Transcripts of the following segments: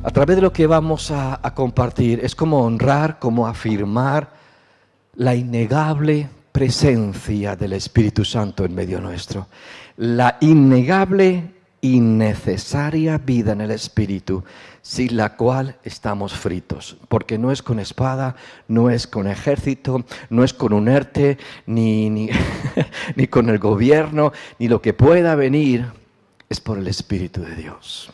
a través de lo que vamos a compartir, es como honrar, como afirmar la innegable presencia del Espíritu Santo en medio nuestro. La innegable y necesaria vida en el Espíritu, sin la cual estamos fritos. Porque no es con espada, no es con ejército, no es con un ERTE, ni con el gobierno, ni lo que pueda venir, es por el Espíritu de Dios.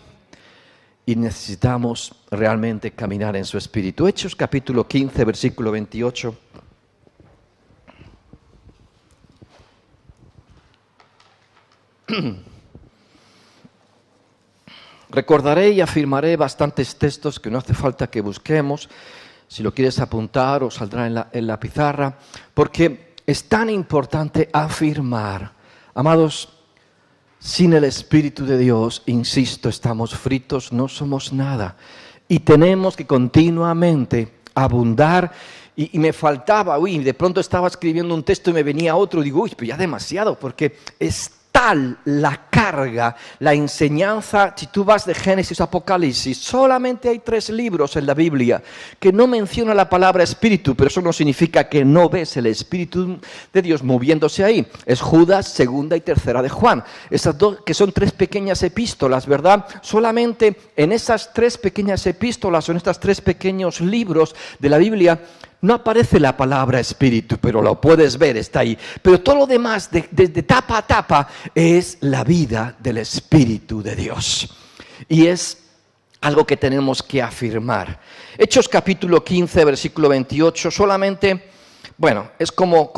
Y necesitamos realmente caminar en su Espíritu. Hechos capítulo 15, versículo 28. Recordaré y afirmaré bastantes textos que no hace falta que busquemos. Si lo quieres apuntar, o saldrá en la pizarra, porque es tan importante afirmar. Amados, sin el Espíritu de Dios, insisto, estamos fritos, no somos nada. Y tenemos que continuamente abundar. Y me faltaba, de pronto estaba escribiendo un texto y me venía otro, digo, pero ya demasiado, porque es tal la carga, la enseñanza. Si tú vas de Génesis a Apocalipsis, solamente hay 3 libros en la Biblia que no mencionan la palabra Espíritu, pero eso no significa que no ves el Espíritu de Dios moviéndose ahí. Es Judas, 2 y 3 de Juan. Esas dos, que son 3 pequeñas epístolas, ¿verdad? Solamente en esas 3 pequeñas epístolas, o en estos 3 pequeños libros de la Biblia, no aparece la palabra Espíritu, pero lo puedes ver, está ahí. Pero todo lo demás, desde tapa a tapa, es la vida del Espíritu de Dios. Y es algo que tenemos que afirmar. Hechos capítulo 15, versículo 28, solamente, es como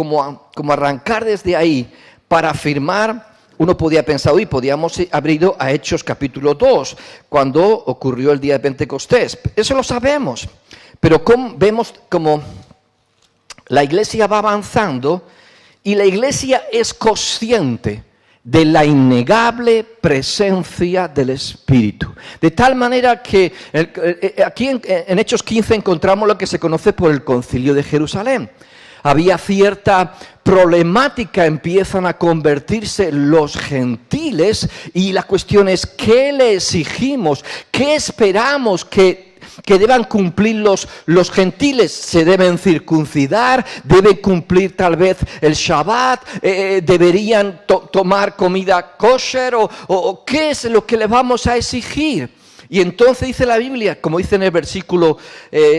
arrancar desde ahí para afirmar. Uno podía pensar, podíamos haber ido a Hechos capítulo 2, cuando ocurrió el día de Pentecostés. Eso lo sabemos. Pero vemos como la iglesia va avanzando y la iglesia es consciente de la innegable presencia del Espíritu. De tal manera que aquí en Hechos 15 encontramos lo que se conoce por el Concilio de Jerusalén. Había cierta problemática, empiezan a convertirse los gentiles y la cuestión es, ¿qué le exigimos? ¿Qué esperamos que deban cumplir los gentiles? Se deben circuncidar, deben cumplir tal vez el Shabbat, deberían tomar comida kosher, o ¿qué es lo que le vamos a exigir? Y entonces dice la Biblia, como dice en el versículo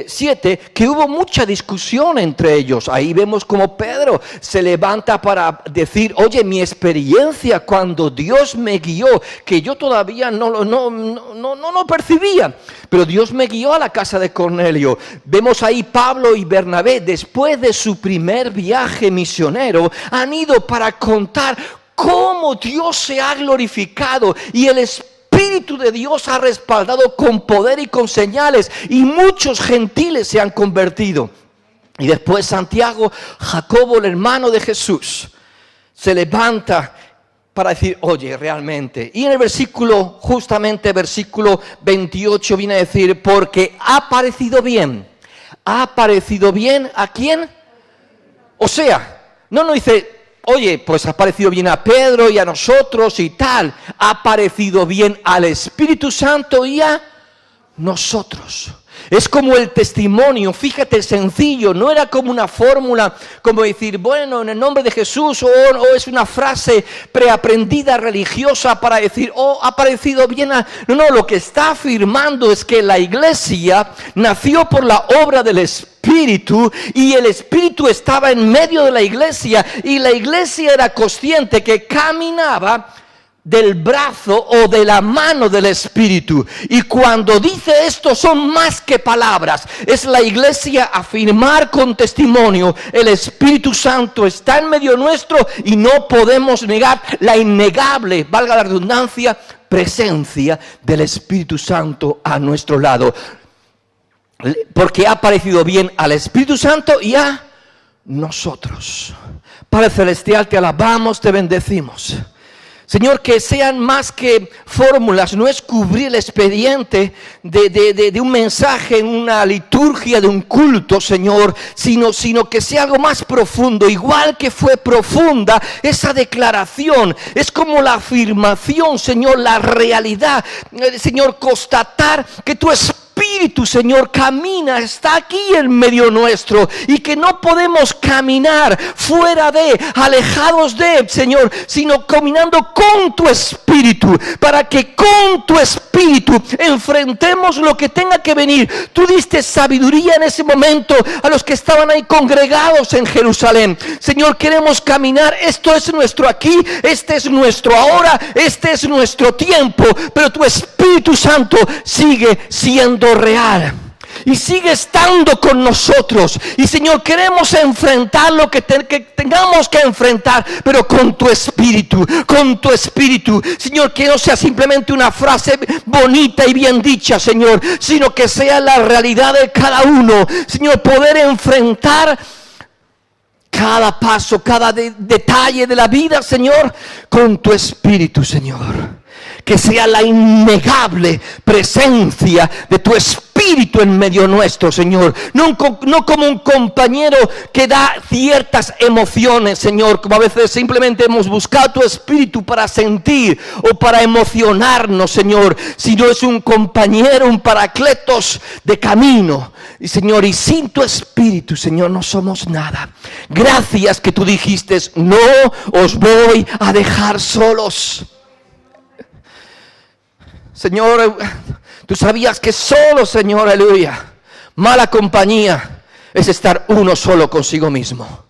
7, que hubo mucha discusión entre ellos. Ahí vemos como Pedro se levanta para decir, oye, mi experiencia cuando Dios me guió, que yo todavía no percibía, pero Dios me guió a la casa de Cornelio. Vemos ahí Pablo y Bernabé, después de su primer viaje misionero, han ido para contar cómo Dios se ha glorificado y el Espíritu de Dios ha respaldado con poder y con señales, y muchos gentiles se han convertido. Y después Santiago, Jacobo, el hermano de Jesús, se levanta para decir, oye, realmente. Y en el versículo 28 viene a decir, porque ha parecido bien. ¿Ha parecido bien a quién? O sea, no dice, oye, pues ha parecido bien a Pedro y a nosotros y tal. Ha parecido bien al Espíritu Santo y a nosotros. Es como el testimonio, fíjate, sencillo, no era como una fórmula, como decir, bueno, en el nombre de Jesús, o es una frase preaprendida religiosa para decir, ha parecido bien a... No, lo que está afirmando es que la iglesia nació por la obra del Espíritu, y el Espíritu estaba en medio de la iglesia, y la iglesia era consciente que caminaba del brazo o de la mano del Espíritu. Y cuando dice esto son más que palabras, es la iglesia afirmar con testimonio, el Espíritu Santo está en medio nuestro y no podemos negar la innegable, valga la redundancia, presencia del Espíritu Santo a nuestro lado. Porque ha parecido bien al Espíritu Santo y a nosotros. Padre Celestial, te alabamos, te bendecimos. Señor, que sean más que fórmulas, no es cubrir el expediente de un mensaje en una liturgia de un culto, Señor, sino que sea algo más profundo, igual que fue profunda esa declaración. Es como la afirmación, Señor, la realidad, Señor, constatar que tu Espíritu Espíritu, Señor, camina, está aquí en medio nuestro, y que no podemos caminar fuera de, alejados de, Señor, sino caminando con tu Espíritu, para que con tu Espíritu enfrentemos lo que tenga que venir. Tú diste sabiduría en ese momento a los que estaban ahí congregados en Jerusalén. Señor, queremos caminar, esto es nuestro aquí, este es nuestro ahora, este es nuestro tiempo, pero tu Espíritu Santo sigue siendo real y sigue estando con nosotros. Y Señor, queremos enfrentar lo que tengamos que enfrentar, pero con tu Espíritu, con tu Espíritu. Señor, que no sea simplemente una frase bonita y bien dicha, Señor, sino que sea la realidad de cada uno. Señor, poder enfrentar cada paso, cada detalle de la vida, Señor, con tu Espíritu, Señor. Que sea la innegable presencia de tu Espíritu en medio nuestro, Señor. No como un compañero que da ciertas emociones, Señor, como a veces simplemente hemos buscado tu Espíritu para sentir o para emocionarnos, Señor, sino es un compañero, un paracletos de camino. Y Señor, y sin tu Espíritu, Señor, no somos nada. Gracias que tú dijiste, no os voy a dejar solos. Señor, tú sabías que solo, Señor, aleluya, mala compañía es estar uno solo consigo mismo.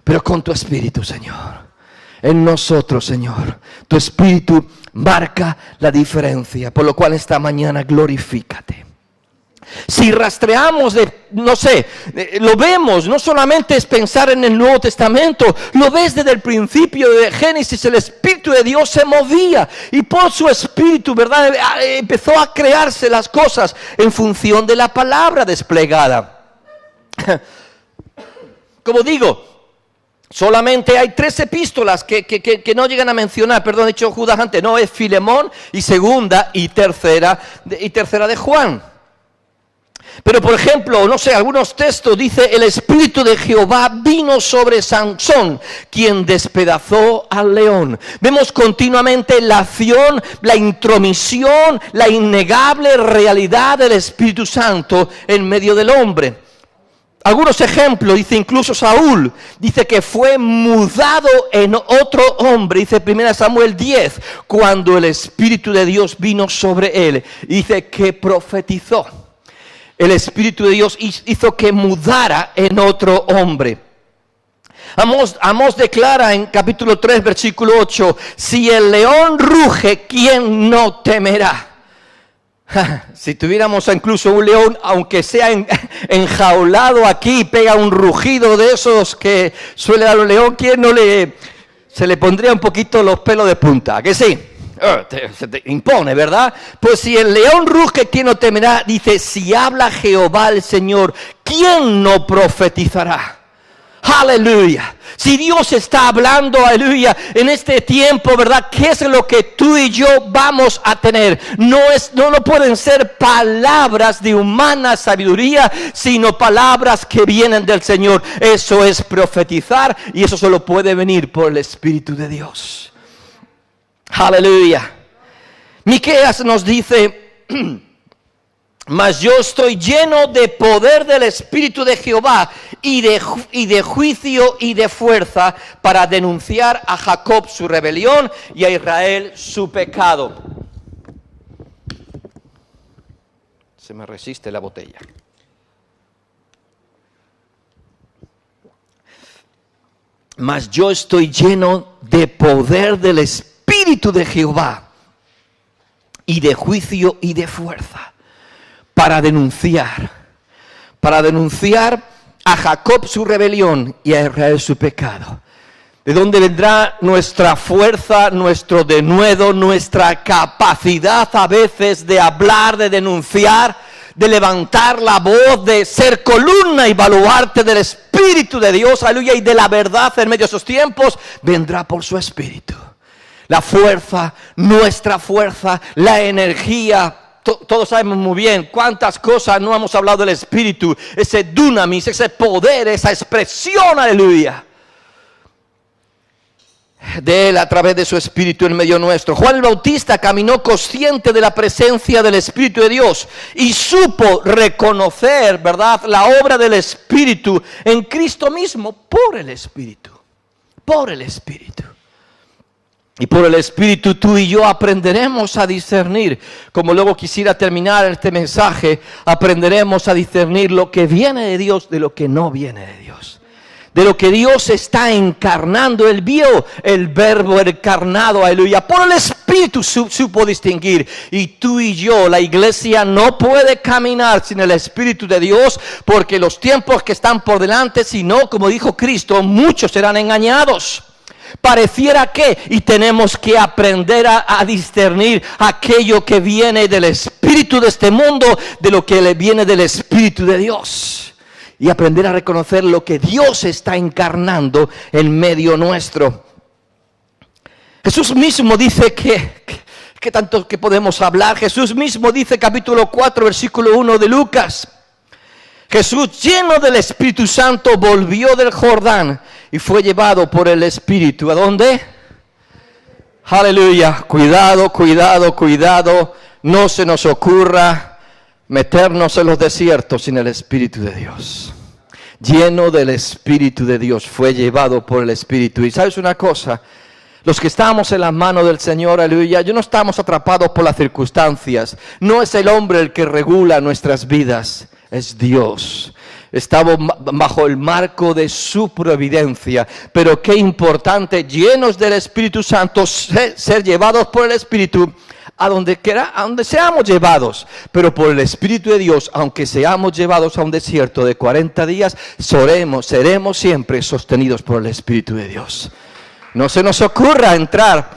Pero con tu Espíritu, Señor, en nosotros, Señor, tu Espíritu marca la diferencia. Por lo cual esta mañana glorifícate. Si rastreamos lo vemos, no solamente es pensar en el Nuevo Testamento, lo ves desde el principio de Génesis, el Espíritu de Dios se movía y por su Espíritu, ¿verdad?, empezó a crearse las cosas en función de la palabra desplegada. Como digo, solamente hay 3 epístolas que no llegan a mencionar, perdón, he dicho Judas antes, no, es Filemón y segunda y tercera de Juan. Pero por ejemplo, algunos textos dice, el Espíritu de Jehová vino sobre Sansón, quien despedazó al león. Vemos continuamente la acción, la intromisión, la innegable realidad del Espíritu Santo en medio del hombre. Algunos ejemplos, dice incluso Saúl, dice que fue mudado en otro hombre, dice 1 Samuel 10, cuando el Espíritu de Dios vino sobre él, dice que profetizó. El Espíritu de Dios hizo que mudara en otro hombre. Amós declara en capítulo 3, versículo 8, si el león ruge, ¿quién no temerá? Si tuviéramos incluso un león, aunque sea enjaulado aquí, pega un rugido de esos que suele dar un león, ¿quién no se le pondría un poquito los pelos de punta? ¿Que sí? Se te impone, ¿verdad? Pues si el león ruge, ¿quién no temerá? Dice, si habla Jehová el Señor, ¿quién no profetizará? Aleluya. Si Dios está hablando, aleluya, en este tiempo, ¿verdad? ¿Qué es lo que tú y yo vamos a tener? No pueden ser palabras de humana sabiduría, sino palabras que vienen del Señor. Eso es profetizar, y eso solo puede venir por el Espíritu de Dios. Aleluya. Miqueas nos dice, mas yo estoy lleno de poder del Espíritu de Jehová y de juicio y de fuerza para denunciar a Jacob su rebelión y a Israel su pecado. Se me resiste la botella. Mas yo estoy lleno de poder del Espíritu de Jehová y de juicio y de fuerza para denunciar a Jacob su rebelión y a Israel su pecado. ¿De dónde vendrá nuestra fuerza, nuestro denuedo, nuestra capacidad a veces de hablar, de denunciar, de levantar la voz, de ser columna y baluarte del Espíritu de Dios, aleluya, y de la verdad en medio de esos tiempos? Vendrá por su Espíritu. La fuerza, nuestra fuerza, la energía. Todos sabemos muy bien cuántas cosas no hemos hablado del Espíritu, ese dunamis, ese poder, esa expresión, aleluya. de Él a través de su Espíritu en medio nuestro. Juan el Bautista caminó consciente de la presencia del Espíritu de Dios y supo reconocer, ¿verdad?, la obra del Espíritu en Cristo mismo por el Espíritu. Por el Espíritu. Y por el Espíritu tú y yo aprenderemos a discernir, como luego quisiera terminar este mensaje, aprenderemos a discernir lo que viene de Dios de lo que no viene de Dios. De lo que Dios está encarnando. Él vio el verbo encarnado, aleluya. Por el Espíritu supo distinguir. Y tú y yo, la iglesia no puede caminar sin el Espíritu de Dios, porque los tiempos que están por delante, si no, como dijo Cristo, muchos serán engañados. Pareciera que, y tenemos que aprender a discernir aquello que viene del espíritu de este mundo, de lo que le viene del Espíritu de Dios. Y aprender a reconocer lo que Dios está encarnando en medio nuestro. Jesús mismo dice que tanto que podemos hablar. Jesús mismo dice, capítulo 4, versículo 1 de Lucas. Jesús, lleno del Espíritu Santo, volvió del Jordán y fue llevado por el Espíritu. ¿A dónde? Aleluya. Cuidado, cuidado, cuidado. No se nos ocurra meternos en los desiertos sin el Espíritu de Dios. Lleno del Espíritu de Dios, fue llevado por el Espíritu. Y ¿sabes una cosa? Los que estamos en las manos del Señor, aleluya, no estamos atrapados por las circunstancias. No es el hombre el que regula nuestras vidas. Es Dios. Estamos bajo el marco de su providencia. Pero qué importante, llenos del Espíritu Santo, ser llevados por el Espíritu a donde seamos llevados. Pero por el Espíritu de Dios, aunque seamos llevados a un desierto de 40 días, seremos siempre sostenidos por el Espíritu de Dios. No se nos ocurra entrar,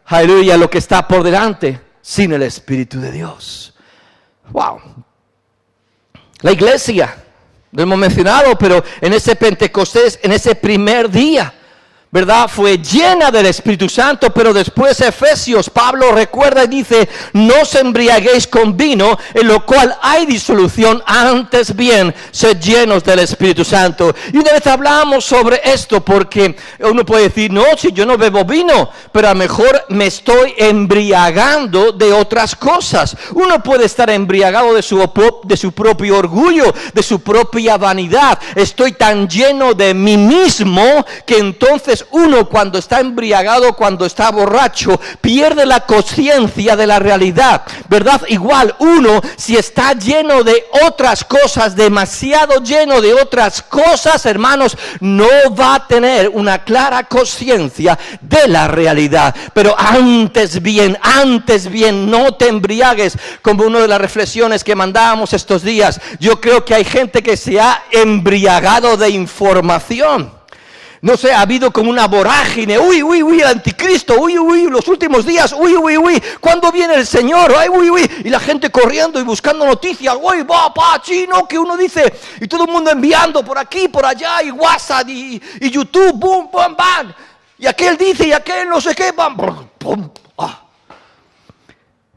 aleluya, lo que está por delante sin el Espíritu de Dios. Wow. La iglesia, lo hemos mencionado, pero en ese Pentecostés, en ese primer día, ¿verdad?, fue llena del Espíritu Santo. Pero después Efesios, Pablo recuerda y dice: no os embriaguéis con vino, en lo cual hay disolución, antes bien sed llenos del Espíritu Santo. Y una vez hablamos sobre esto, porque uno puede decir: no, si yo no bebo vino, pero a lo mejor me estoy embriagando de otras cosas. Uno puede estar embriagado de su propio orgullo, de su propia vanidad. Estoy tan lleno de mí mismo que entonces uno, cuando está embriagado, cuando está borracho, pierde la conciencia de la realidad, ¿verdad? Igual uno, si está lleno de otras cosas, demasiado lleno de otras cosas, hermanos, no va a tener una clara conciencia de la realidad. Pero antes bien, no te embriagues. Como una de las reflexiones que mandábamos estos días, yo creo que hay gente que se ha embriagado de información. No sé, ha habido como una vorágine. Uy, el anticristo. Uy, los últimos días. Uy, ¿cuándo viene el Señor? Ay, uy. Y la gente corriendo y buscando noticias. Uy, chino, que uno dice. Y todo el mundo enviando por aquí, por allá. Y WhatsApp y YouTube. Boom, bam. Y aquel dice y aquel no sé qué. Bam, pum.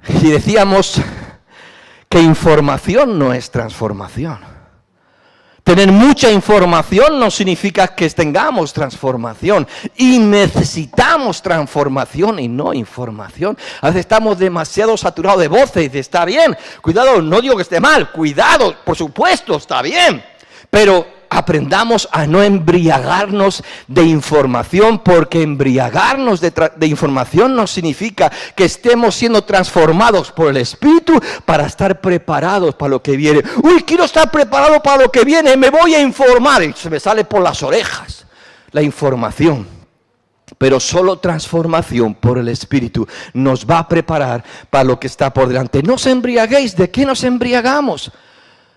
Y decíamos que información no es transformación. Tener mucha información no significa que tengamos transformación. Y necesitamos transformación y no información. A veces estamos demasiado saturados de voces. Y está bien, cuidado, no digo que esté mal. Cuidado, por supuesto, está bien. Pero aprendamos a no embriagarnos de información, porque embriagarnos de información no significa que estemos siendo transformados por el Espíritu para estar preparados para lo que viene. Uy, quiero estar preparado para lo que viene, me voy a informar. Y se me sale por las orejas la información. Pero solo transformación por el Espíritu nos va a preparar para lo que está por delante. No os embriaguéis. ¿De qué nos embriagamos?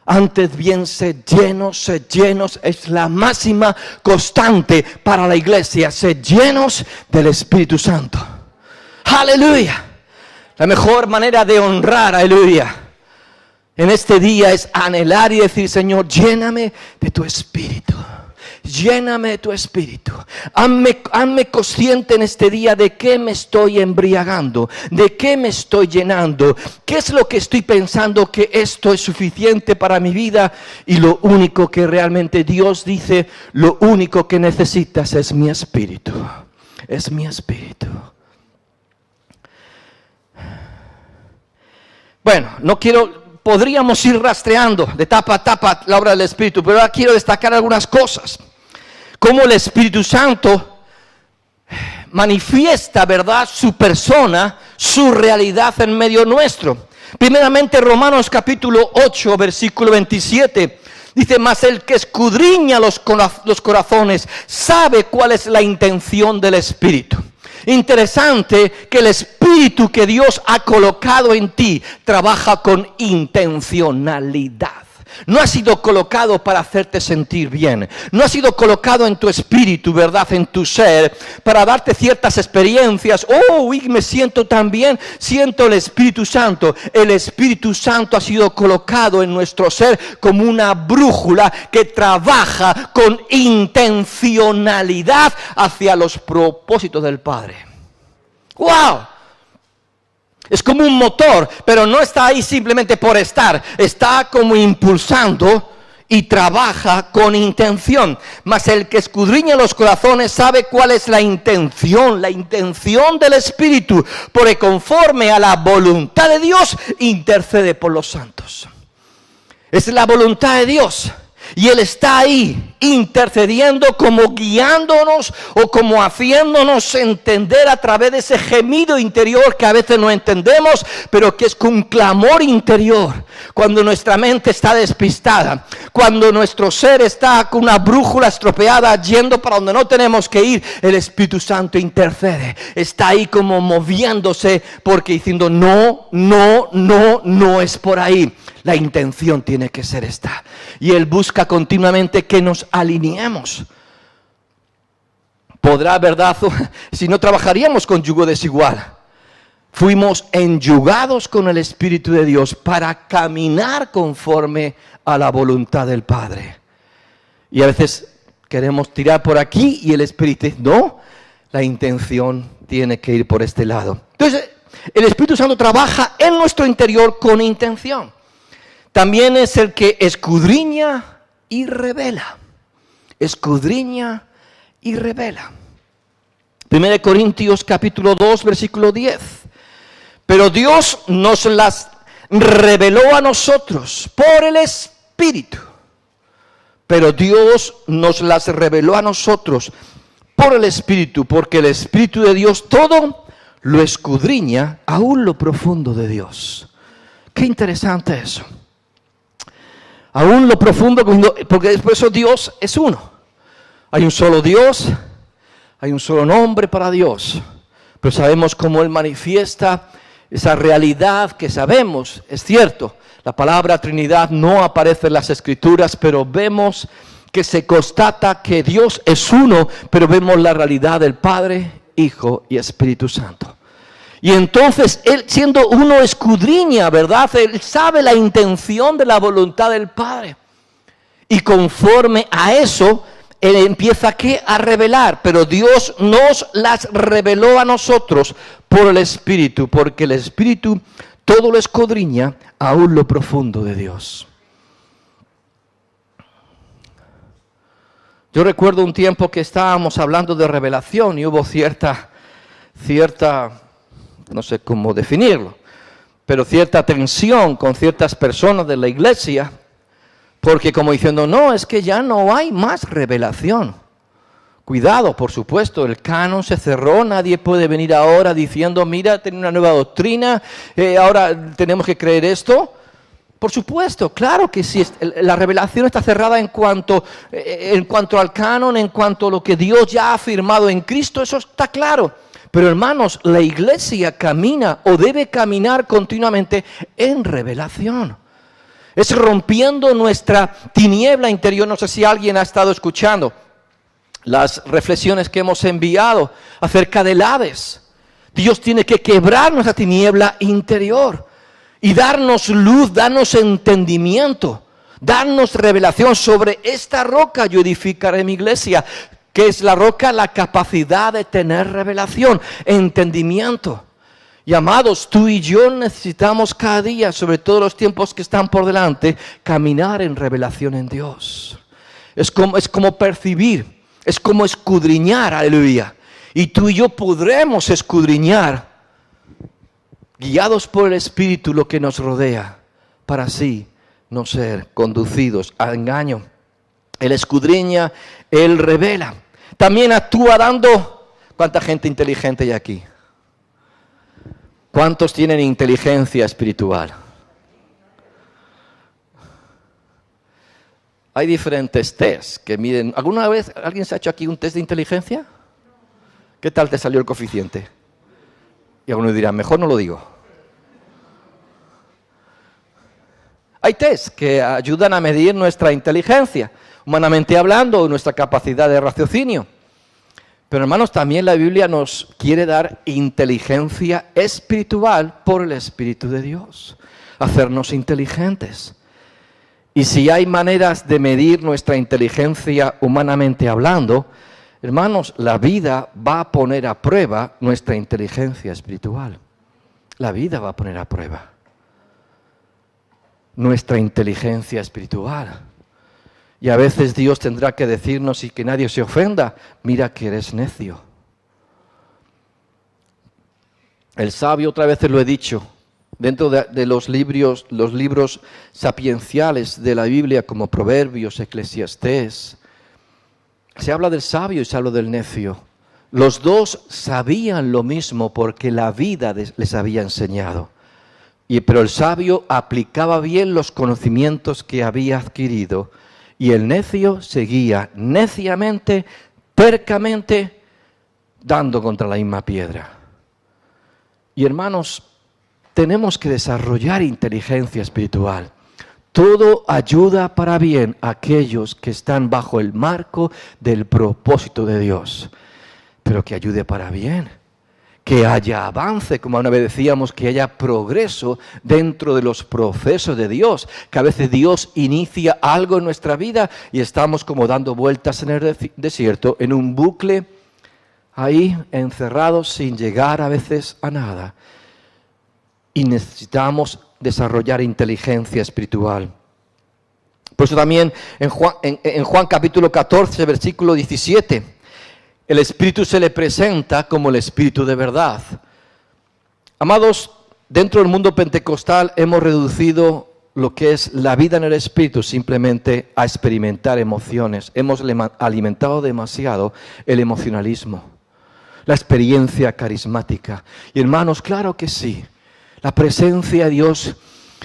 Antes bien, sed llenos, es la máxima constante para la iglesia, sed llenos del Espíritu Santo. Aleluya. La mejor manera de honrar, aleluya, en este día es anhelar y decir: Señor, lléname de tu Espíritu. Lléname de tu Espíritu. Hazme consciente en este día de qué me estoy embriagando, de qué me estoy llenando, qué es lo que estoy pensando que esto es suficiente para mi vida, y lo único que realmente Dios dice, lo único que necesitas es mi Espíritu. es mi espíritu. Bueno, podríamos ir rastreando de tapa a tapa la obra del Espíritu, pero ahora quiero destacar algunas cosas. Cómo el Espíritu Santo manifiesta, ¿verdad?, su persona, su realidad en medio nuestro. Primeramente, Romanos capítulo 8, versículo 27, dice: mas el que escudriña los corazones sabe cuál es la intención del Espíritu. Interesante que el Espíritu que Dios ha colocado en ti trabaja con intencionalidad. No ha sido colocado para hacerte sentir bien. No ha sido colocado en tu espíritu, ¿verdad?, en tu ser, para darte ciertas experiencias. Oh, y me siento tan bien, siento el Espíritu Santo. El Espíritu Santo ha sido colocado en nuestro ser como una brújula que trabaja con intencionalidad hacia los propósitos del Padre. ¡Wow! Es como un motor, pero no está ahí simplemente por estar. Está como impulsando y trabaja con intención. Mas el que escudriña los corazones sabe cuál es la intención del Espíritu, porque conforme a la voluntad de Dios intercede por los santos. Es la voluntad de Dios. Y Él está ahí intercediendo, como guiándonos o como haciéndonos entender a través de ese gemido interior que a veces no entendemos, pero que es con un clamor interior. Cuando nuestra mente está despistada, cuando nuestro ser está con una brújula estropeada yendo para donde no tenemos que ir, el Espíritu Santo intercede. Está ahí como moviéndose porque diciendo no es por ahí. La intención tiene que ser esta. Y Él busca continuamente que nos alineemos. Podrá, ¿verdad? Si no trabajaríamos con yugo desigual. Fuimos enyugados con el Espíritu de Dios para caminar conforme a la voluntad del Padre. Y a veces queremos tirar por aquí y el Espíritu dice, no, la intención tiene que ir por este lado. Entonces, el Espíritu Santo trabaja en nuestro interior con intención. También es el que escudriña y revela. Escudriña y revela. 1 Corintios capítulo 2, versículo 10. Pero Dios nos las reveló a nosotros por el Espíritu. Pero Dios nos las reveló a nosotros por el Espíritu, porque el Espíritu de Dios todo lo escudriña, aún lo profundo de Dios. Qué interesante eso. Aún lo profundo, porque después eso Dios es uno. Hay un solo Dios, hay un solo nombre para Dios. Pero sabemos cómo Él manifiesta esa realidad que sabemos, es cierto. La palabra Trinidad no aparece en las Escrituras, pero vemos que se constata que Dios es uno, pero vemos la realidad del Padre, Hijo y Espíritu Santo. Y entonces Él, siendo uno, escudriña, ¿verdad? Él sabe la intención de la voluntad del Padre. Y conforme a eso, Él empieza a revelar. Pero Dios nos las reveló a nosotros por el Espíritu, porque el Espíritu todo lo escudriña, aún lo profundo de Dios. Yo recuerdo un tiempo que estábamos hablando de revelación y hubo cierta, no sé cómo definirlo, pero cierta tensión con ciertas personas de la iglesia, porque como diciendo, no, es que ya no hay más revelación. Cuidado, por supuesto, el canon se cerró, nadie puede venir ahora diciendo, mira, tengo una nueva doctrina, ahora tenemos que creer esto. Por supuesto, claro que sí, la revelación está cerrada en cuanto al canon, en cuanto a lo que Dios ya ha afirmado en Cristo, eso está claro. Pero hermanos, la iglesia camina o debe caminar continuamente en revelación. Es rompiendo nuestra tiniebla interior. No sé si alguien ha estado escuchando las reflexiones que hemos enviado acerca del Hades. Dios tiene que quebrar nuestra tiniebla interior y darnos luz, darnos entendimiento, darnos revelación. Sobre esta roca yo edificaré mi iglesia. ¿Qué es la roca? La capacidad de tener revelación, entendimiento. Y amados, tú y yo necesitamos cada día, sobre todo los tiempos que están por delante, caminar en revelación en Dios. Es como percibir, es como escudriñar, aleluya. Y tú y yo podremos escudriñar, guiados por el Espíritu, lo que nos rodea, para así no ser conducidos a engaño. Él escudriña, Él revela. También actúa dando... ¿Cuánta gente inteligente hay aquí? ¿Cuántos tienen inteligencia espiritual? Hay diferentes tests que miden. ¿Alguna vez alguien se ha hecho aquí un test de inteligencia? ¿Qué tal te salió el coeficiente? Y algunos dirán, mejor no lo digo. Hay tests que ayudan a medir nuestra inteligencia, humanamente hablando, nuestra capacidad de raciocinio. Pero hermanos, también la Biblia nos quiere dar inteligencia espiritual por el Espíritu de Dios, hacernos inteligentes. Y si hay maneras de medir nuestra inteligencia humanamente hablando, hermanos, la vida va a poner a prueba nuestra inteligencia espiritual. La vida va a poner a prueba nuestra inteligencia espiritual. Y a veces Dios tendrá que decirnos, y que nadie se ofenda, mira que eres necio. El sabio, otra vez lo he dicho, dentro de los libros sapienciales de la Biblia, como Proverbios, Eclesiastés, se habla del sabio y se habla del necio. Los dos sabían lo mismo porque la vida les había enseñado. Pero el sabio aplicaba bien los conocimientos que había adquirido y el necio seguía neciamente, tercamente, dando contra la misma piedra. Y hermanos, tenemos que desarrollar inteligencia espiritual. Todo ayuda para bien a aquellos que están bajo el marco del propósito de Dios, pero que ayude para bien. Que haya avance, como una vez decíamos, que haya progreso dentro de los procesos de Dios, que a veces Dios inicia algo en nuestra vida y estamos como dando vueltas en el desierto, en un bucle ahí encerrados sin llegar a veces a nada. Y necesitamos desarrollar inteligencia espiritual. Por eso también en Juan capítulo 14, versículo 17, el Espíritu se le presenta como el Espíritu de verdad. Amados, dentro del mundo pentecostal hemos reducido lo que es la vida en el Espíritu simplemente a experimentar emociones. Hemos alimentado demasiado el emocionalismo, la experiencia carismática. Y hermanos, claro que sí, la presencia de Dios,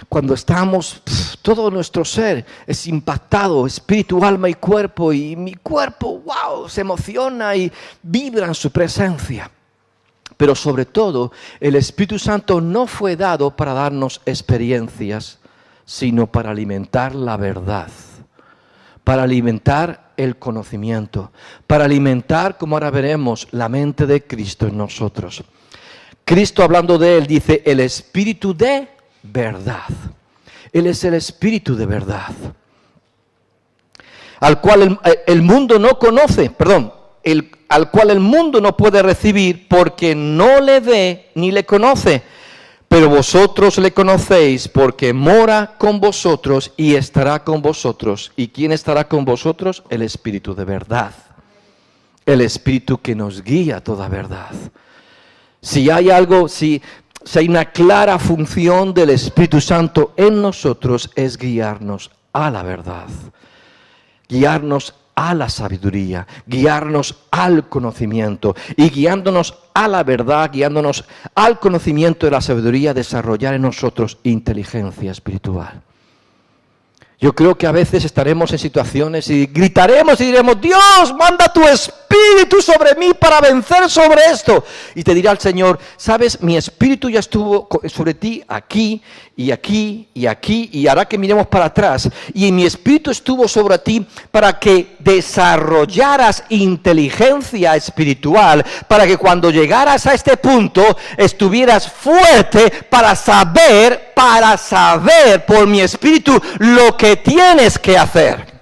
cuando estamos, todo nuestro ser es impactado, espíritu, alma y cuerpo, y mi cuerpo, wow, se emociona y vibra en su presencia. Pero sobre todo, el Espíritu Santo no fue dado para darnos experiencias, sino para alimentar la verdad, para alimentar el conocimiento, para alimentar, como ahora veremos, la mente de Cristo en nosotros. Cristo, hablando de Él, dice, el Espíritu de verdad. Él es el Espíritu de verdad, al cual el mundo no conoce, al cual el mundo no puede recibir porque no le ve ni le conoce. Pero vosotros le conocéis porque mora con vosotros y estará con vosotros. ¿Y quién estará con vosotros? El Espíritu de verdad. El Espíritu que nos guía a toda verdad. Si hay algo, si hay una clara función del Espíritu Santo en nosotros, es guiarnos a la verdad, guiarnos a la sabiduría, guiarnos al conocimiento, y guiándonos a la verdad, guiándonos al conocimiento de la sabiduría, desarrollar en nosotros inteligencia espiritual. Yo creo que a veces estaremos en situaciones y gritaremos y diremos, Dios, manda tu Espíritu sobre mí para vencer sobre esto. Y te dirá el Señor, sabes, mi Espíritu ya estuvo sobre ti aquí y aquí y aquí, y hará que miremos para atrás. Y mi Espíritu estuvo sobre ti para que desarrollaras inteligencia espiritual, para que cuando llegaras a este punto estuvieras fuerte para saber por mi Espíritu lo que tienes que hacer.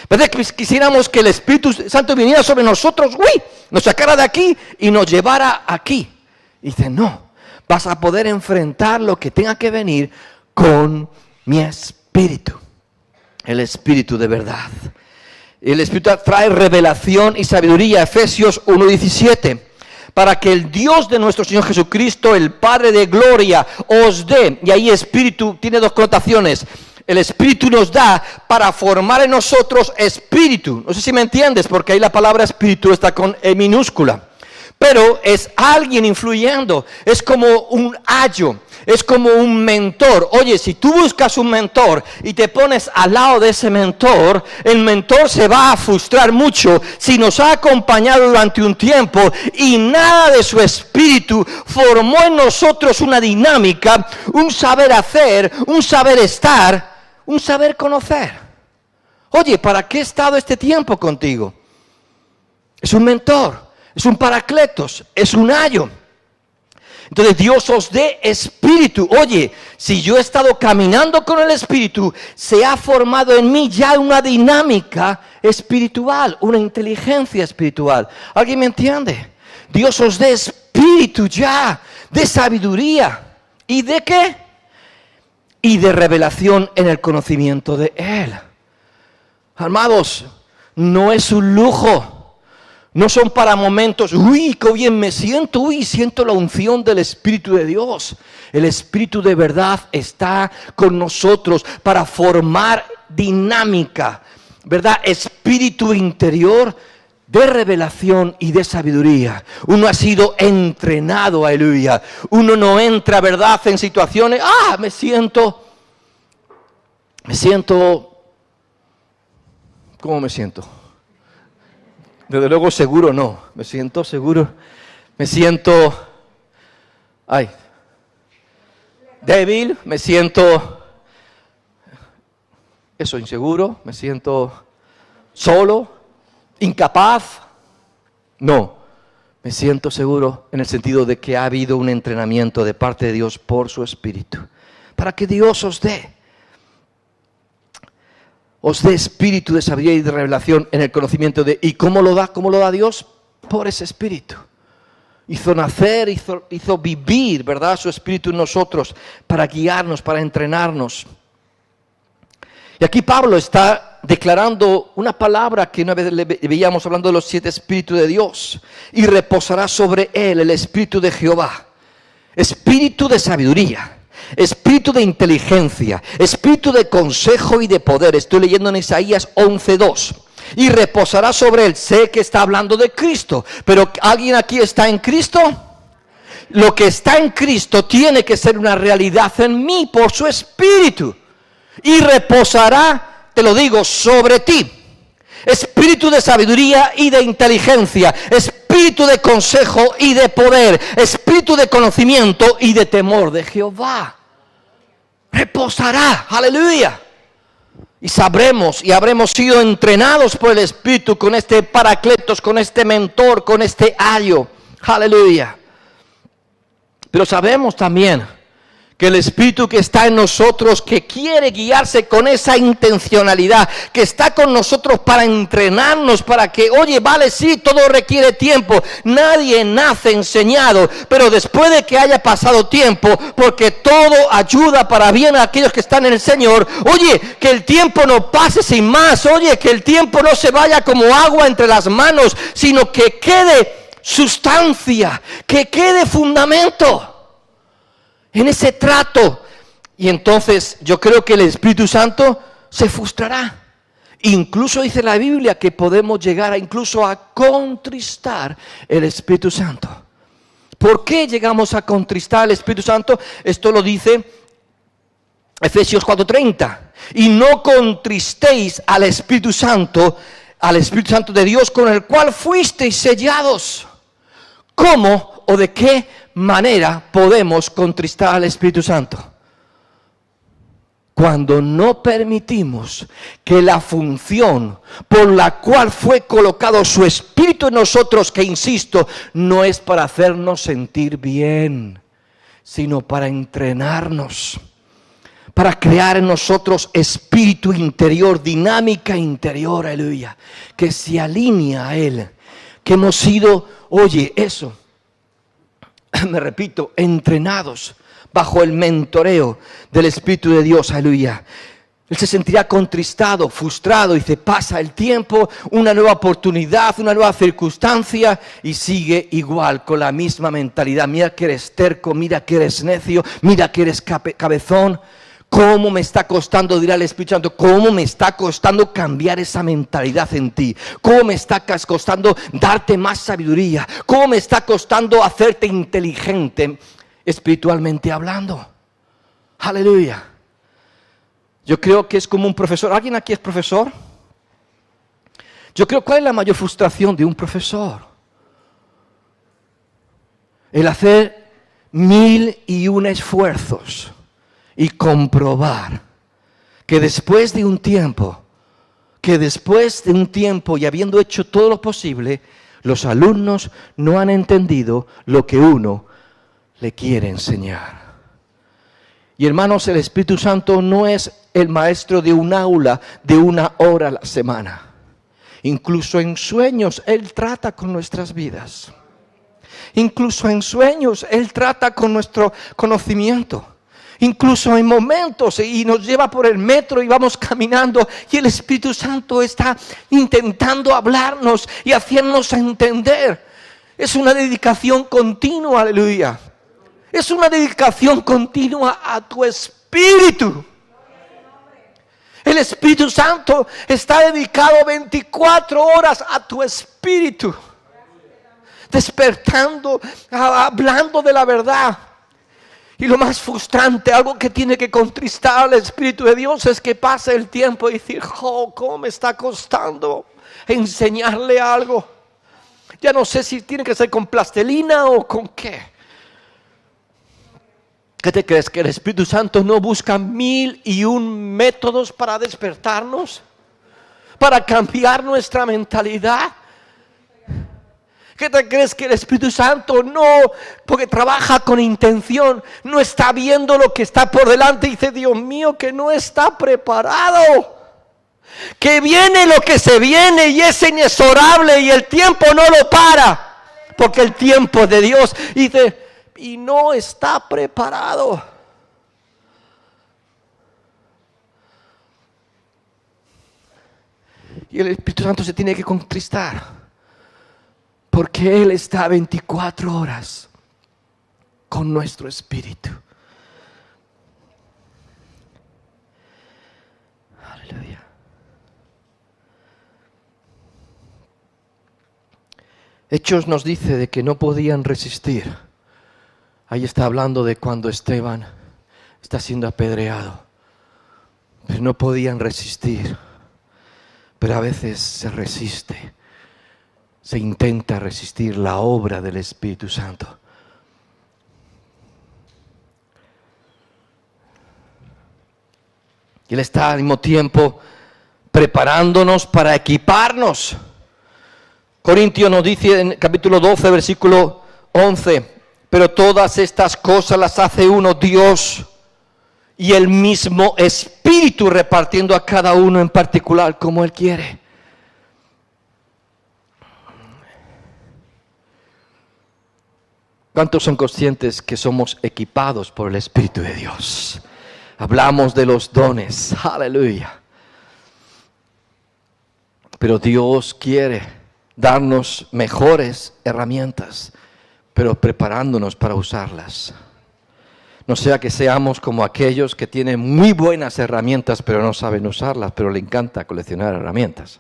¿Verdad que quisiéramos que el Espíritu Santo viniera sobre nosotros, nos sacara de aquí y nos llevara aquí? Y dice, no, vas a poder enfrentar lo que tenga que venir con mi Espíritu, el Espíritu de verdad. El Espíritu trae revelación y sabiduría, Efesios 1:17. Para que el Dios de nuestro Señor Jesucristo, el Padre de gloria, os dé, y ahí espíritu tiene dos connotaciones. El Espíritu nos da para formar en nosotros espíritu. No sé si me entiendes, porque ahí la palabra espíritu está con E minúscula. Pero es alguien influyendo, es como un ayo, es como un mentor. Oye, si tú buscas un mentor y te pones al lado de ese mentor, el mentor se va a frustrar mucho si nos ha acompañado durante un tiempo y nada de su espíritu formó en nosotros una dinámica, un saber hacer, un saber estar, un saber conocer. Oye, ¿para qué he estado este tiempo contigo? Es un mentor. Es un paracletos, es un ayo. Entonces Dios os dé espíritu. Oye, si yo he estado caminando con el espíritu, se ha formado en mí ya una dinámica espiritual, una inteligencia espiritual. ¿Alguien me entiende? Dios os dé espíritu ya, de sabiduría. ¿Y de qué? Y de revelación en el conocimiento de Él. Amados, no es un lujo. No son para momentos, uy, qué bien me siento, uy, siento la unción del Espíritu de Dios. El Espíritu de verdad está con nosotros para formar dinámica, ¿verdad? Espíritu interior de revelación y de sabiduría. Uno ha sido entrenado, aleluya. Uno no entra, ¿verdad?, en situaciones, me siento, ¿cómo me siento? Desde luego seguro no, me siento seguro, me siento, débil, me siento, inseguro, me siento solo, incapaz. No, me siento seguro en el sentido de que ha habido un entrenamiento de parte de Dios por su Espíritu, para que Dios os dé espíritu de sabiduría y de revelación en el conocimiento de... ¿Y cómo lo da? ¿Cómo lo da Dios? Por ese espíritu. Hizo nacer, hizo vivir, ¿verdad?, su espíritu en nosotros para guiarnos, para entrenarnos. Y aquí Pablo está declarando una palabra que una vez le veíamos hablando de los 7 espíritus de Dios. Y reposará sobre él el espíritu de Jehová. Espíritu de sabiduría. Espíritu de inteligencia, espíritu de consejo y de poder. Estoy leyendo en Isaías 11:2. Y reposará sobre él. Sé que está hablando de Cristo, pero ¿alguien aquí está en Cristo? Lo que está en Cristo tiene que ser una realidad en mí por su Espíritu. Y reposará, te lo digo, sobre ti. Espíritu de sabiduría y de inteligencia, espíritu de consejo y de poder, espíritu de conocimiento y de temor de Jehová. Reposará, aleluya. Y sabremos y habremos sido entrenados por el Espíritu con este paracletos, con este mentor, con este ayo, aleluya. Pero sabemos también que el Espíritu que está en nosotros, que quiere guiarse con esa intencionalidad, que está con nosotros para entrenarnos, para que, oye, vale, sí, todo requiere tiempo. Nadie nace enseñado, pero después de que haya pasado tiempo, porque todo ayuda para bien a aquellos que están en el Señor, oye, que el tiempo no pase sin más, oye, que el tiempo no se vaya como agua entre las manos, sino que quede sustancia, que quede fundamento en ese trato. Y entonces yo creo que el Espíritu Santo se frustrará. Incluso dice la Biblia que podemos llegar incluso a contristar el Espíritu Santo. ¿Por qué llegamos a contristar al Espíritu Santo? Esto lo dice Efesios 4:30. Y no contristéis al Espíritu Santo de Dios, con el cual fuisteis sellados. ¿Cómo o de qué manera podemos contristar al Espíritu Santo? Cuando no permitimos que la función por la cual fue colocado su Espíritu en nosotros, que insisto, no es para hacernos sentir bien, sino para entrenarnos, para crear en nosotros espíritu interior, dinámica interior, aleluya, que se alinea a Él, que hemos sido, oye, eso, me repito, entrenados bajo el mentoreo del Espíritu de Dios, aleluya. Él se sentirá contristado, frustrado, y se pasa el tiempo, una nueva oportunidad, una nueva circunstancia, y sigue igual, con la misma mentalidad. Mira que eres terco, mira que eres necio, mira que eres cabezón. ¿Cómo me está costando, dirá el Espíritu Santo, cómo me está costando cambiar esa mentalidad en ti? ¿Cómo me está costando darte más sabiduría? ¿Cómo me está costando hacerte inteligente espiritualmente hablando? Aleluya. Yo creo que es como un profesor. ¿Alguien aquí es profesor? Yo creo, ¿cuál es la mayor frustración de un profesor? El hacer 1001 esfuerzos y comprobar que después de un tiempo y habiendo hecho todo lo posible, los alumnos no han entendido lo que uno le quiere enseñar. Y hermanos, el Espíritu Santo no es el maestro de un aula de 1 hora a la semana. Incluso en sueños Él trata con nuestras vidas. Incluso en sueños Él trata con nuestro conocimiento. Incluso en momentos, y nos lleva por el metro y vamos caminando, y el Espíritu Santo está intentando hablarnos y hacernos entender. Es una dedicación continua, aleluya. Es una dedicación continua a tu espíritu. El Espíritu Santo está dedicado 24 horas a tu espíritu. Despertando, hablando de la verdad. Y lo más frustrante, algo que tiene que contristar al Espíritu de Dios, es que pase el tiempo y decir, oh, cómo me está costando enseñarle algo. Ya no sé si tiene que ser con plastilina o con qué. ¿Qué te crees? ¿Que el Espíritu Santo no busca 1001 métodos para despertarnos? ¿Para cambiar nuestra mentalidad? ¿Qué te crees? Que el Espíritu Santo no, porque trabaja con intención, no está viendo lo que está por delante y dice, Dios mío, que no está preparado? Que viene lo que se viene y es inexorable y el tiempo no lo para, porque el tiempo de Dios, dice, y no está preparado. Y el Espíritu Santo se tiene que contristar. Porque Él está 24 horas con nuestro espíritu. Aleluya. Hechos nos dice de que no podían resistir. Ahí está hablando de cuando Esteban está siendo apedreado. Pero no podían resistir. Pero a veces se resiste. Se intenta resistir la obra del Espíritu Santo. Y Él está al mismo tiempo preparándonos para equiparnos. Corintios nos dice en capítulo 12, versículo 11, pero todas estas cosas las hace uno, Dios, y el mismo Espíritu, repartiendo a cada uno en particular como Él quiere. ¿Cuántos son conscientes que somos equipados por el Espíritu de Dios? Hablamos de los dones, aleluya. Pero Dios quiere darnos mejores herramientas, pero preparándonos para usarlas. No sea que seamos como aquellos que tienen muy buenas herramientas, pero no saben usarlas, pero le encanta coleccionar herramientas.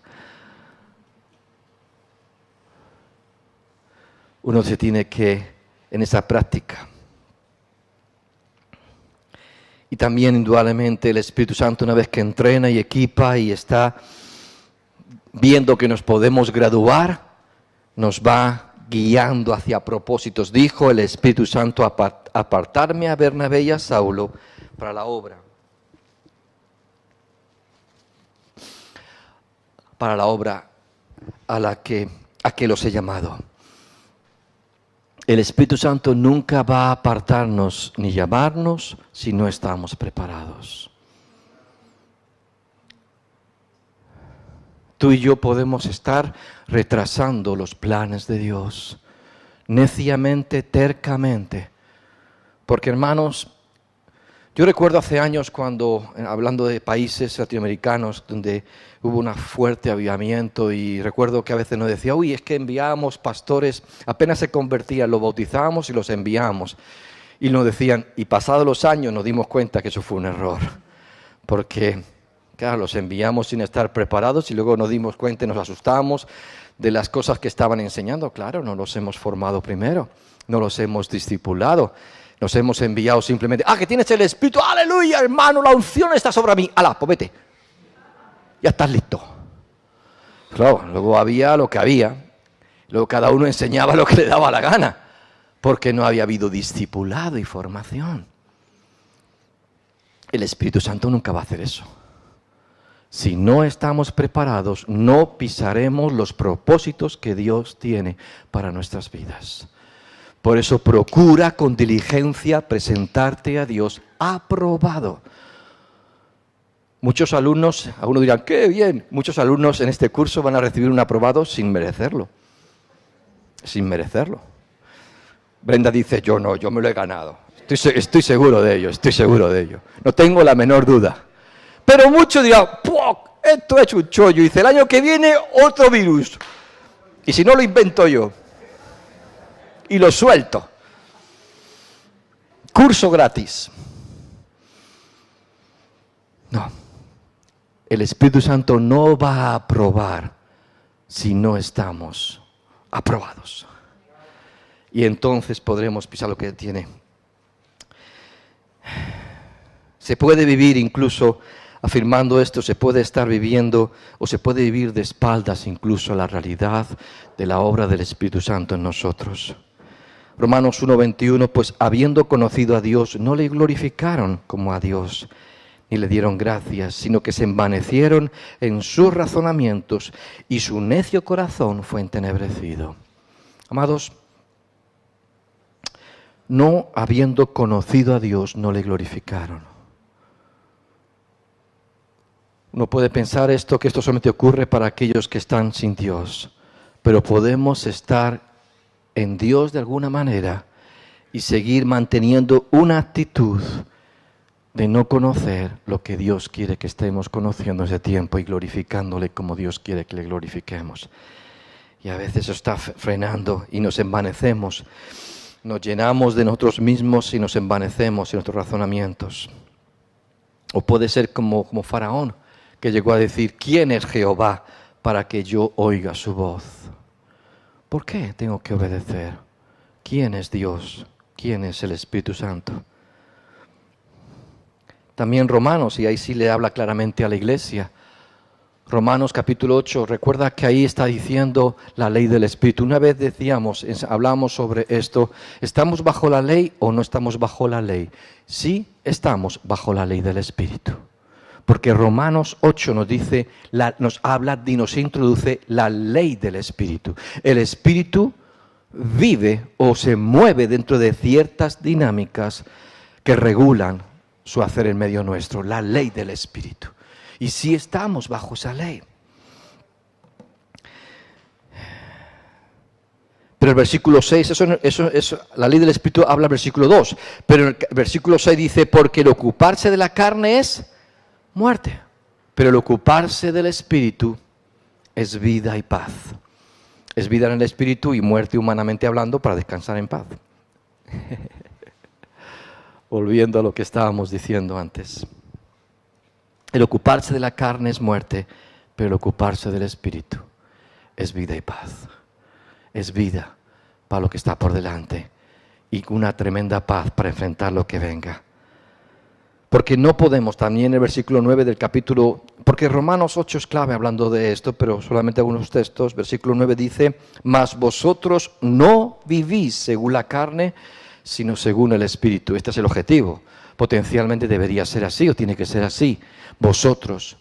Uno se tiene que en esa práctica. Y también indudablemente el Espíritu Santo, una vez que entrena y equipa y está viendo que nos podemos graduar, nos va guiando hacia propósitos. Dijo el Espíritu Santo, apartarme a Bernabé y a Saulo para la obra a que los he llamado. El Espíritu Santo nunca va a apartarnos ni llamarnos si no estamos preparados. Tú y yo podemos estar retrasando los planes de Dios, neciamente, tercamente. Porque hermanos, Yo recuerdo hace años cuando, hablando de países latinoamericanos, donde hubo un fuerte avivamiento, y recuerdo que a veces nos decía, uy, es que enviábamos pastores, apenas se convertían, los bautizábamos y los enviábamos. Y nos decían, y pasados los años nos dimos cuenta que eso fue un error. Porque, claro, los enviamos sin estar preparados y luego nos dimos cuenta y nos asustamos de las cosas que estaban enseñando. Claro, no los hemos formado primero, no los hemos discipulado. Nos hemos enviado simplemente, que tienes el Espíritu, aleluya, hermano, la unción está sobre mí. Alá, pues vete. Ya estás listo. Claro, luego había lo que había. Luego cada uno enseñaba lo que le daba la gana. Porque no había habido discipulado y formación. El Espíritu Santo nunca va a hacer eso. Si no estamos preparados, no pisaremos los propósitos que Dios tiene para nuestras vidas. Por eso procura con diligencia presentarte a Dios aprobado. Muchos alumnos, algunos dirán, ¡qué bien! Muchos alumnos en este curso van a recibir un aprobado sin merecerlo. Sin merecerlo. Brenda dice, yo no, yo me lo he ganado. Estoy seguro de ello, estoy seguro de ello. No tengo la menor duda. Pero muchos dirán, ¡puc! Esto es un chollo. Y dice, el año que viene otro virus. Y si no, lo invento yo. Y lo suelto. Curso gratis. No. El Espíritu Santo no va a aprobar si no estamos aprobados. Y entonces podremos pisar lo que tiene. Se puede vivir incluso, afirmando esto, se puede estar viviendo o se puede vivir de espaldas incluso a la realidad de la obra del Espíritu Santo en nosotros. Romanos 1:21, pues habiendo conocido a Dios, no le glorificaron como a Dios, ni le dieron gracias, sino que se envanecieron en sus razonamientos y su necio corazón fue entenebrecido. Amados, no habiendo conocido a Dios, no le glorificaron. Uno puede pensar que esto solamente ocurre para aquellos que están sin Dios, pero podemos estar en Dios de alguna manera y seguir manteniendo una actitud de no conocer lo que Dios quiere que estemos conociendo ese tiempo y glorificándole como Dios quiere que le glorifiquemos. Y a veces eso está frenando y nos envanecemos, nos llenamos de nosotros mismos y nos envanecemos en nuestros razonamientos. O puede ser como Faraón, que llegó a decir, ¿quién es Jehová para que yo oiga su voz? ¿Por qué tengo que obedecer? ¿Quién es Dios? ¿Quién es el Espíritu Santo? También Romanos, y ahí sí le habla claramente a la iglesia. Romanos capítulo 8, recuerda que ahí está diciendo la ley del Espíritu. Una vez hablamos sobre esto, ¿estamos bajo la ley o no estamos bajo la ley? Sí, estamos bajo la ley del Espíritu. Porque Romanos 8 nos dice, nos habla y nos introduce la ley del Espíritu. El Espíritu vive o se mueve dentro de ciertas dinámicas que regulan su hacer en medio nuestro, la ley del Espíritu. Y sí estamos bajo esa ley. Pero el versículo 6, eso, la ley del Espíritu habla el versículo 2. Pero el versículo 6 dice, porque el ocuparse de la carne es muerte, pero el ocuparse del Espíritu es vida y paz. Es vida en el Espíritu y muerte humanamente hablando para descansar en paz. Volviendo a lo que estábamos diciendo antes. El ocuparse de la carne es muerte, pero el ocuparse del Espíritu es vida y paz. Es vida para lo que está por delante y una tremenda paz para enfrentar lo que venga. Porque no podemos, también el versículo 9 del capítulo, porque Romanos 8 es clave hablando de esto, pero solamente algunos textos. Versículo 9 dice, mas vosotros no vivís según la carne, sino según el Espíritu. Este es el objetivo. Potencialmente debería ser así o tiene que ser así. Vosotros.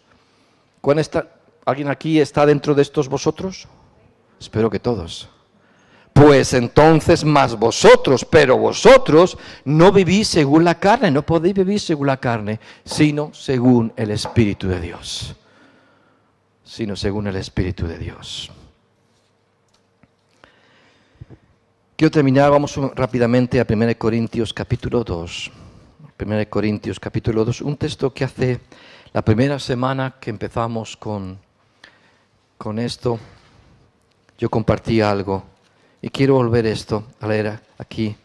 ¿Alguien aquí está dentro de estos vosotros? Espero que todos. Pues entonces más vosotros, pero vosotros no vivís según la carne, no podéis vivir según la carne, sino según el Espíritu de Dios. Sino según el Espíritu de Dios. Quiero terminar, vamos rápidamente a 1 Corintios capítulo 2. 1 Corintios capítulo 2, un texto que hace la primera semana que empezamos con esto, yo compartí algo y quiero volver a leer aquí,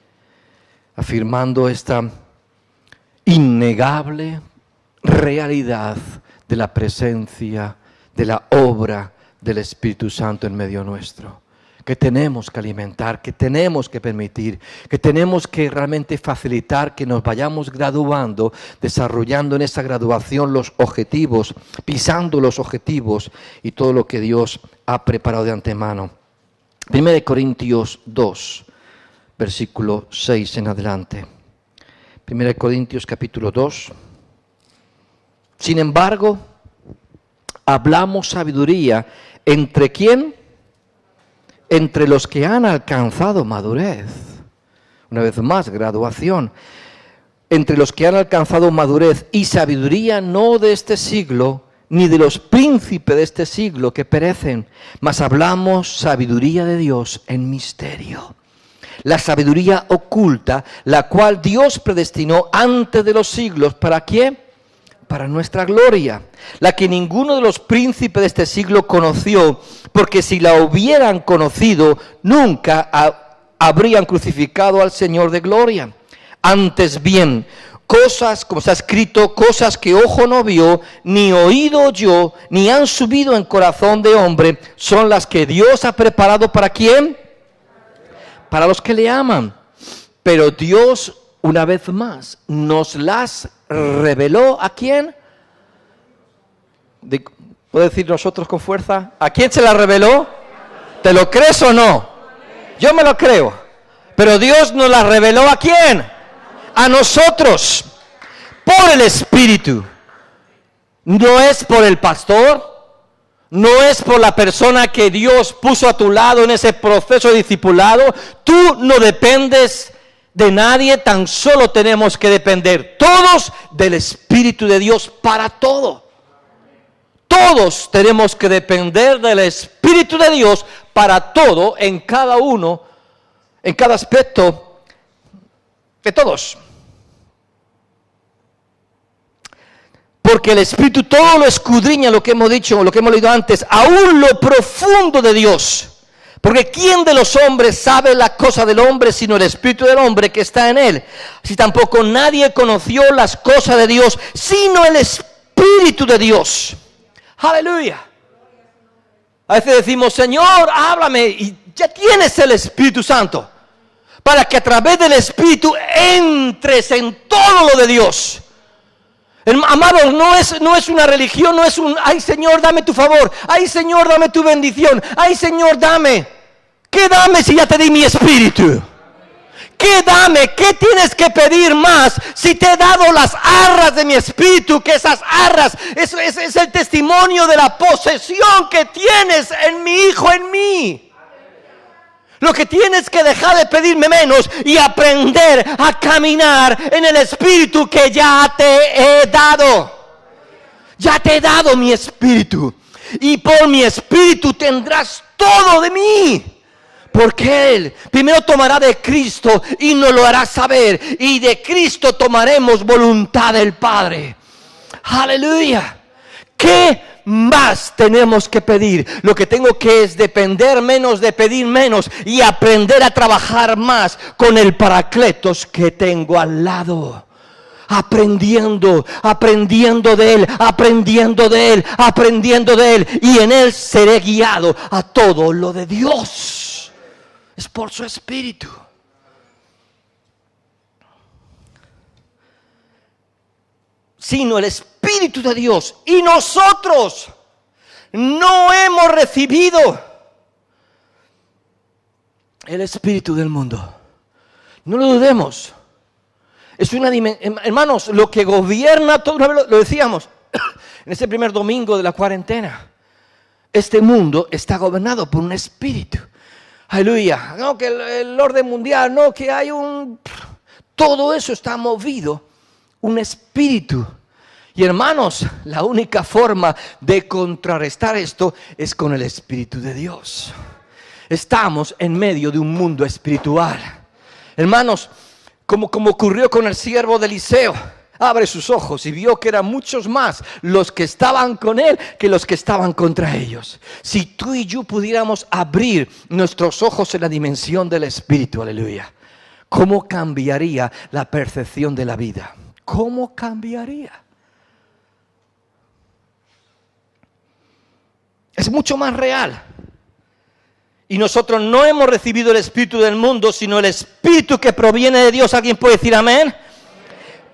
afirmando esta innegable realidad de la presencia, de la obra del Espíritu Santo en medio nuestro, que tenemos que alimentar, que tenemos que permitir, que tenemos que realmente facilitar que nos vayamos graduando, desarrollando en esa graduación los objetivos, pisando los objetivos y todo lo que Dios ha preparado de antemano. 1 Corintios 2, versículo 6 en adelante. 1 Corintios capítulo 2. Sin embargo, hablamos sabiduría, ¿entre quién? Entre los que han alcanzado madurez. Una vez más, graduación. Entre los que han alcanzado madurez y sabiduría no de este siglo, ni de los príncipes de este siglo que perecen, mas hablamos sabiduría de Dios en misterio. La sabiduría oculta, la cual Dios predestinó antes de los siglos, ¿para qué? Para nuestra gloria, la que ninguno de los príncipes de este siglo conoció, porque si la hubieran conocido, nunca habrían crucificado al Señor de gloria. Antes bien, cosas, como está escrito, cosas que ojo no vio, ni oído oyó, ni han subido en corazón de hombre, son las que Dios ha preparado ¿para quién? Para los que le aman. Pero Dios, una vez más, nos las reveló ¿a quién? ¿Puedo decir nosotros con fuerza? ¿A quién se la reveló? ¿Te lo crees o no? Yo me lo creo. Pero Dios nos la reveló ¿a quién? A nosotros. Por el Espíritu. No es por el pastor. No es por la persona que Dios puso a tu lado en ese proceso de discipulado. Tú no dependes de nadie, tan solo tenemos que depender todos del Espíritu de Dios para todo. Todos tenemos que depender del Espíritu de Dios para todo, en cada uno, en cada aspecto de todos. Porque el Espíritu todo lo escudriña, lo que hemos dicho, lo que hemos leído antes, aún lo profundo de Dios. Porque ¿quién de los hombres sabe la cosa del hombre sino el Espíritu del hombre que está en él? Así tampoco nadie conoció las cosas de Dios sino el Espíritu de Dios. Aleluya. A veces decimos, Señor, háblame, y ya tienes el Espíritu Santo, para que a través del Espíritu entres en todo lo de Dios. Amados, no es una religión, no es un, ay Señor, dame tu favor, ay Señor, dame tu bendición, ay Señor, dame. ¿Qué dame si ya te di mi Espíritu? ¿Qué dame? ¿Qué tienes que pedir más si te he dado las arras de mi Espíritu? Que esas arras es el testimonio de la posesión que tienes en mi Hijo, en mí. Lo que tienes que dejar de pedirme menos y aprender a caminar en el Espíritu que ya te he dado. Ya te he dado mi Espíritu. Y por mi Espíritu tendrás todo de mí. Porque Él primero tomará de Cristo y nos lo hará saber. Y de Cristo tomaremos voluntad del Padre. Aleluya. ¿Qué más tenemos que pedir? Lo que tengo que es depender menos de pedir menos y aprender a trabajar más con el Paracletos que tengo al lado. Aprendiendo de Él, aprendiendo de Él. Y en Él seré guiado a todo lo de Dios. Es por su Espíritu. Sino el Espíritu de Dios. Y nosotros no hemos recibido el espíritu del mundo. No lo dudemos. Es una dimensión, hermanos, lo que gobierna todo, lo decíamos en ese primer domingo de la cuarentena. Este mundo está gobernado por un espíritu. Aleluya. No que el orden mundial, no que hay un... Todo eso está movido, un espíritu. Y hermanos, la única forma de contrarrestar esto es con el Espíritu de Dios. Estamos en medio de un mundo espiritual. Hermanos, como ocurrió con el siervo de Eliseo. Abre sus ojos y vio que eran muchos más los que estaban con él que los que estaban contra ellos. Si tú y yo pudiéramos abrir nuestros ojos en la dimensión del Espíritu, aleluya, ¿cómo cambiaría la percepción de la vida? ¿Cómo cambiaría? Es mucho más real. Y nosotros no hemos recibido el espíritu del mundo, sino el espíritu que proviene de Dios. ¿Alguien puede decir amén?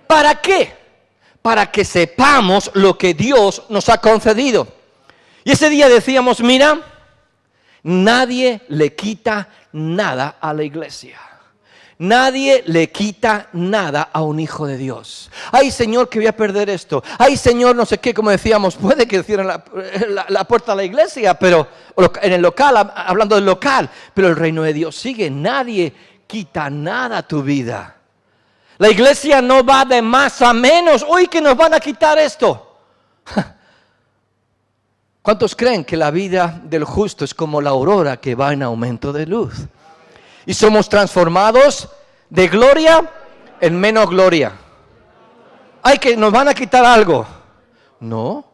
¿Para qué? Para que sepamos lo que Dios nos ha concedido. Y ese día decíamos, mira, nadie le quita nada a la iglesia. Nadie le quita nada a un hijo de Dios. Ay, Señor, que voy a perder esto. Ay, Señor, no sé qué, como decíamos, puede que cierren la puerta a la iglesia, pero en el local, hablando del local, pero el reino de Dios sigue. Nadie quita nada a tu vida. La iglesia no va de más a menos. Uy, que nos van a quitar esto. ¿Cuántos creen que la vida del justo es como la aurora que va en aumento de luz? Y somos transformados de gloria en menos gloria. Ay, que nos van a quitar algo. No,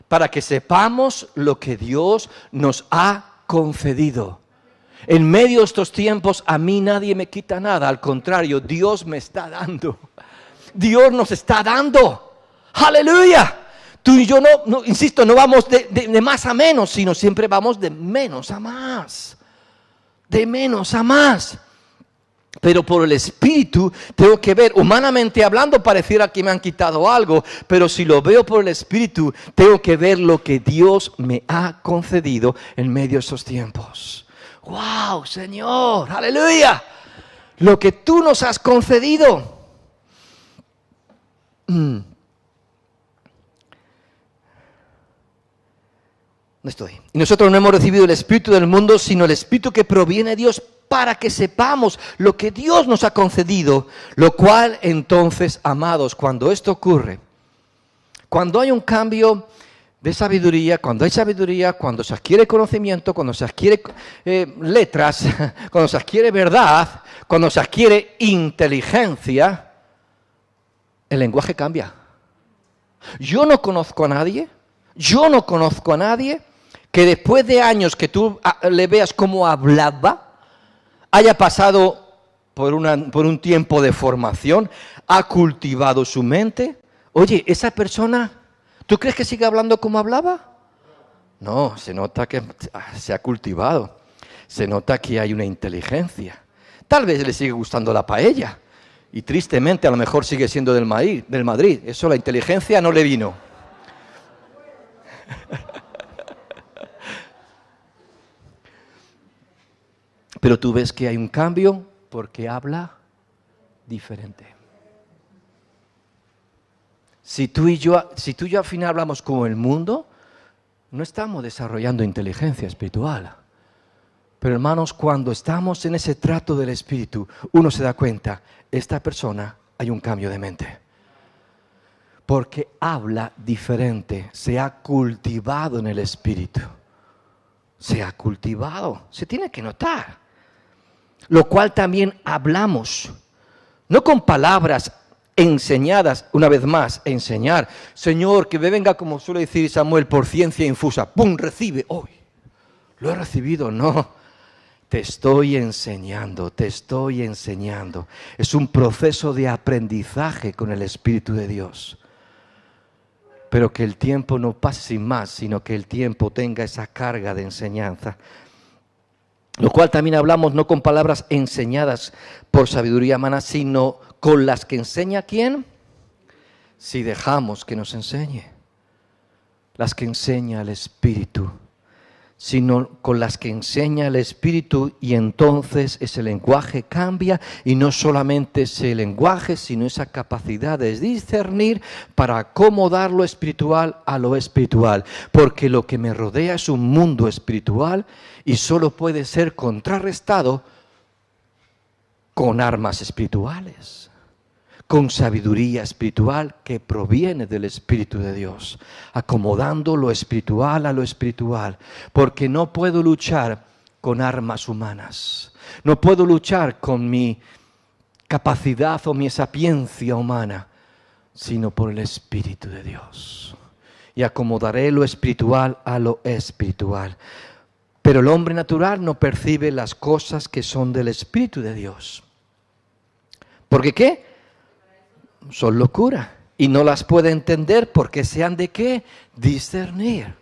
para que sepamos lo que Dios nos ha concedido. En medio de estos tiempos a mí nadie me quita nada. Al contrario, Dios me está dando. Dios nos está dando. ¡Aleluya! Tú y yo insisto, no vamos de más a menos, sino siempre vamos de menos a más. De menos a más. Pero por el Espíritu tengo que ver, humanamente hablando pareciera que me han quitado algo, pero si lo veo por el Espíritu tengo que ver lo que Dios me ha concedido en medio de estos tiempos. ¡Wow, Señor! ¡Aleluya! Lo que tú nos has concedido. ¿Dónde estoy? Y nosotros no hemos recibido el espíritu del mundo, sino el espíritu que proviene de Dios, para que sepamos lo que Dios nos ha concedido. Lo cual entonces, amados, cuando esto ocurre, cuando hay un cambio de sabiduría, cuando se adquiere conocimiento, cuando se adquiere letras, cuando se adquiere verdad, cuando se adquiere inteligencia, el lenguaje cambia. Yo no conozco a nadie que después de años que tú le veas cómo hablaba, haya pasado por un tiempo de formación, ha cultivado su mente. Oye, esa persona, ¿tú crees que sigue hablando como hablaba? No, se nota que se ha cultivado, se nota que hay una inteligencia. Tal vez le sigue gustando la paella y tristemente a lo mejor sigue siendo del Madrid. Eso, la inteligencia no le vino. Pero tú ves que hay un cambio porque habla diferente. Si tú y yo al final hablamos como el mundo, no estamos desarrollando inteligencia espiritual. Pero hermanos, cuando estamos en ese trato del Espíritu, uno se da cuenta, esta persona hay un cambio de mente. Porque habla diferente, se ha cultivado en el Espíritu. Se ha cultivado, se tiene que notar. Lo cual también hablamos, no con palabras enseñadas, una vez más, enseñar. Señor, que me venga, como suele decir Samuel, por ciencia infusa. ¡Pum! Recibe. ¡Hoy! ¿Lo he recibido? No. Te estoy enseñando. Es un proceso de aprendizaje con el Espíritu de Dios. Pero que el tiempo no pase sin más, sino que el tiempo tenga esa carga de enseñanza. Lo cual también hablamos no con palabras enseñadas por sabiduría humana, sino con las que enseña ¿quién? Si dejamos que nos enseñe. Las que enseña el Espíritu. Sino con las que enseña el Espíritu, y entonces ese lenguaje cambia, y no solamente ese lenguaje, sino esa capacidad de discernir para acomodar lo espiritual a lo espiritual, porque lo que me rodea es un mundo espiritual y solo puede ser contrarrestado con armas espirituales, con sabiduría espiritual que proviene del Espíritu de Dios, acomodando lo espiritual a lo espiritual, porque no puedo luchar con armas humanas, no puedo luchar con mi capacidad o mi sapiencia humana, sino por el Espíritu de Dios. Y acomodaré lo espiritual a lo espiritual. Pero el hombre natural no percibe las cosas que son del Espíritu de Dios. ¿Por qué? Son locura. Y no las puede entender porque se han de ¿qué? Discernir.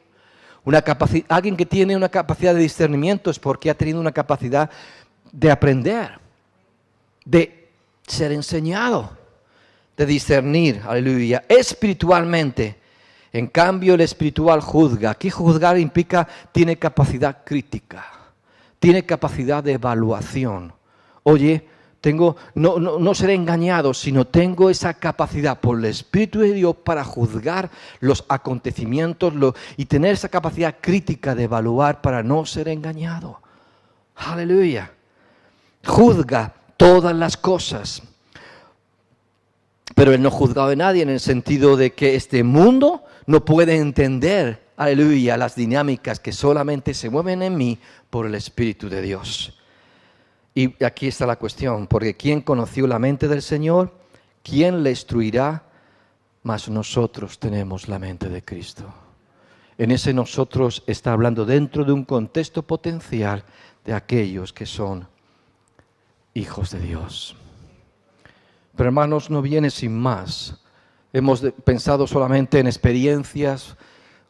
Alguien que tiene una capacidad de discernimiento es porque ha tenido una capacidad de aprender, de ser enseñado, de discernir, aleluya, espiritualmente. En cambio, el espiritual juzga. Aquí juzgar implica, tiene capacidad crítica, tiene capacidad de evaluación. Oye, no seré engañado, sino tengo esa capacidad por el Espíritu de Dios para juzgar los acontecimientos y tener esa capacidad crítica de evaluar para no ser engañado. Aleluya. Juzga todas las cosas. Pero Él no ha juzgado a nadie en el sentido de que este mundo no puede entender, aleluya, las dinámicas que solamente se mueven en mí por el Espíritu de Dios. Y aquí está la cuestión, porque ¿quién conoció la mente del Señor? ¿Quién le instruirá? Mas nosotros tenemos la mente de Cristo. En ese nosotros está hablando dentro de un contexto potencial de aquellos que son hijos de Dios. Pero hermanos, no viene sin más. Hemos pensado solamente en experiencias.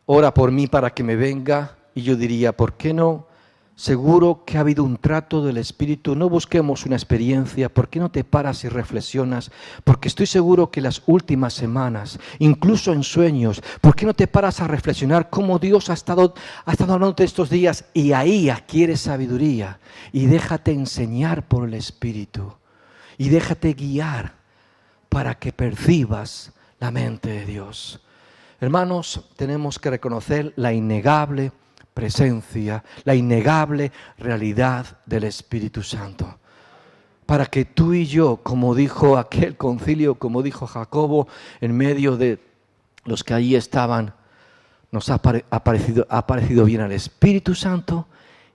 Ora por mí para que me venga. Y yo diría, ¿por qué no? Seguro que ha habido un trato del Espíritu. No busquemos una experiencia. ¿Por qué no te paras y reflexionas? Porque estoy seguro que las últimas semanas, incluso en sueños, ¿por qué no te paras a reflexionar cómo Dios ha estado hablando de estos días? Y ahí adquieres sabiduría. Y déjate enseñar por el Espíritu. Y déjate guiar para que percibas la mente de Dios. Hermanos, tenemos que reconocer la innegable presencia, la innegable realidad del Espíritu Santo. Para que tú y yo, como dijo aquel concilio, como dijo Jacobo, en medio de los que allí estaban, nos ha parecido bien al Espíritu Santo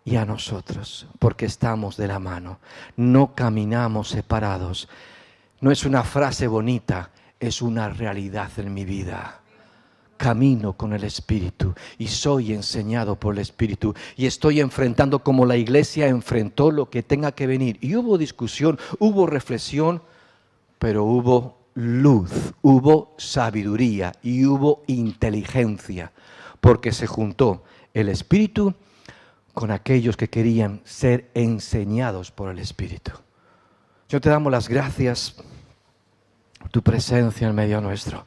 y a nosotros, porque estamos de la mano, no caminamos separados. No es una frase bonita, es una realidad en mi vida. Camino con el Espíritu y soy enseñado por el Espíritu y estoy enfrentando como la iglesia enfrentó lo que tenga que venir. Y hubo discusión, hubo reflexión, pero hubo luz, hubo sabiduría y hubo inteligencia, porque se juntó el Espíritu con aquellos que querían ser enseñados por el Espíritu. Yo te damos las gracias por tu presencia en medio nuestro.